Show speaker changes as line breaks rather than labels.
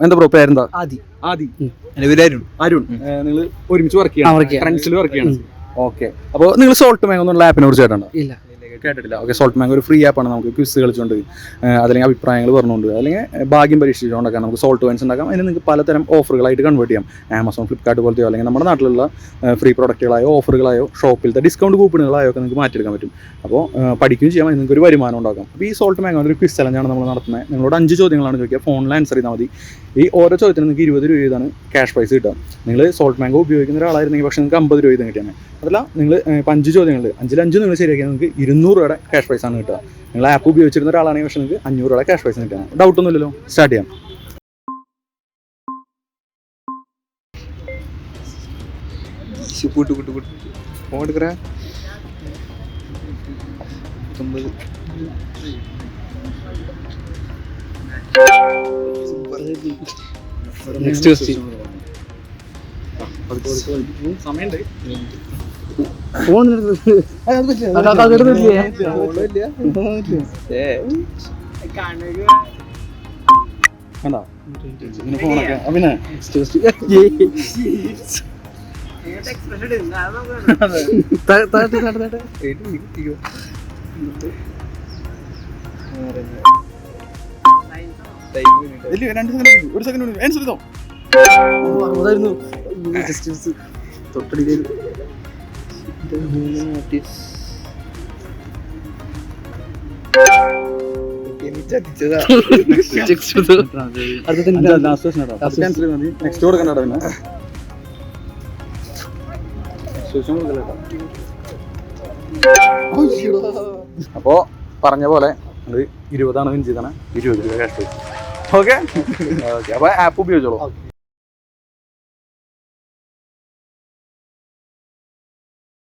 എന്താ ബ്രോ പേരെന്താ?
ആദി.
എൻ്റെ പേര് അരുൺ. നിങ്ങൾ ഒരുമിച്ച് വർക്ക് ചെയ്യണം, ട്രെൻഡ്സിൽ വർക്ക് ചെയ്യണം. ഓക്കെ. അപ്പോൾ നിങ്ങൾ സോൾട്ട് മാംഗോ എന്നുള്ള ആപ്പിനെ കുറിച്ച് കേട്ടോ?
ഇല്ല,
കേട്ടിട്ടില്ല. ഓക്കെ. സോൾട്ട് മാംഗോ ഒരു ഫ്രീ ആപ്പാണ്. നമുക്ക് ക്വിസ് കളിച്ചുകൊണ്ട് അല്ലെങ്കിൽ അഭിപ്രായങ്ങൾ പറഞ്ഞുകൊണ്ട് അല്ലെങ്കിൽ ഭാഗ്യം പരീക്ഷിച്ചുകൊണ്ടൊക്കെ നമുക്ക് സോൾട്ട് വൈൻസ് ഉണ്ടാക്കാം. അതിന് നിങ്ങൾക്ക് പലതരം ഓഫറുകളായിട്ട് കൺവേർട്ട് ചെയ്യാം. ആമസോൺ, ഫ്ലിപ്കാർട്ട് പോലത്തെയോ അല്ലെങ്കിൽ നമ്മുടെ നാട്ടിലുള്ള ഫ്രീ പ്രൊഡക്റ്റുകളായോ ഓഫറുകളായോ ഷോപ്പിലത്തെ ഡിസ്കൗണ്ട് കൂപ്പണുകളായോ ഒക്കെ നിങ്ങൾക്ക് മാറ്റിയെടുക്കാൻ പറ്റും. അപ്പോൾ പഠിക്കുകയും ചെയ്യാം, നിങ്ങൾക്ക് ഒരു വരുമാനം ഉണ്ടാക്കാം. അപ്പോൾ ഈ സോൾട്ട് മാംഗോൻ്റെ ഒരു ക്വിസ് ചലഞ്ചാണ് നമ്മൾ നടത്തുന്നത്. നിങ്ങളോട് 5 ചോദ്യങ്ങളാണ് ചോദിക്കുക. ഫോണിൽ ആൻസർ ചെയ്താൽ മതി. ഈ ഓരോ ചോദ്യത്തിനും നിങ്ങൾക്ക് 20 രൂപ വീതമാണ് ക്യാഷ് പ്രൈസ് കിട്ടുക. നിങ്ങൾ സോൾട്ട് മാംഗോ ഉപയോഗിക്കുന്ന ഒരാളായിരുന്നെങ്കിൽ പക്ഷേ നിങ്ങൾക്ക് 50 രൂപ വീതം കിട്ടിയാണ്. അതല്ല, നിങ്ങൾ 5 ചോദ്യങ്ങളുണ്ട്, 5 നിങ്ങൾ ശരിയാക്കിയാൽ നിങ്ങൾക്ക് 200 രൂപയുടെ ക്യാഷ് പ്രൈസാണ് കിട്ടുക. നിങ്ങൾ ആപ്പ് ഉപയോഗിച്ചിരുന്ന ഒരാളാണെങ്കിൽ പക്ഷേ നിങ്ങൾക്ക് 500 രൂപയുടെ ക്യാഷ് പ്രൈസ് കിട്ടുകയാണ്. ഡൗട്ടൊന്നുമില്ലല്ലോ, സ്റ്റാർട്ട് ചെയ്യാം.
Next question.
സമയമുണ്ട്. കണ്ടോ ഇങ്ങനെ ഫോണൊക്കെ? പിന്നെ ഒരു സെക്കൻഡ് ആൻസർ ചെയ്തോ. അപ്പോ പറഞ്ഞ പോലെ 20 വിൻ ചെയ്താണ്. 20 രൂപ ക്യാഷ്. ഓക്കെ. അപ്പൊ ആപ്പ് ഉപയോഗിച്ചോളൂ.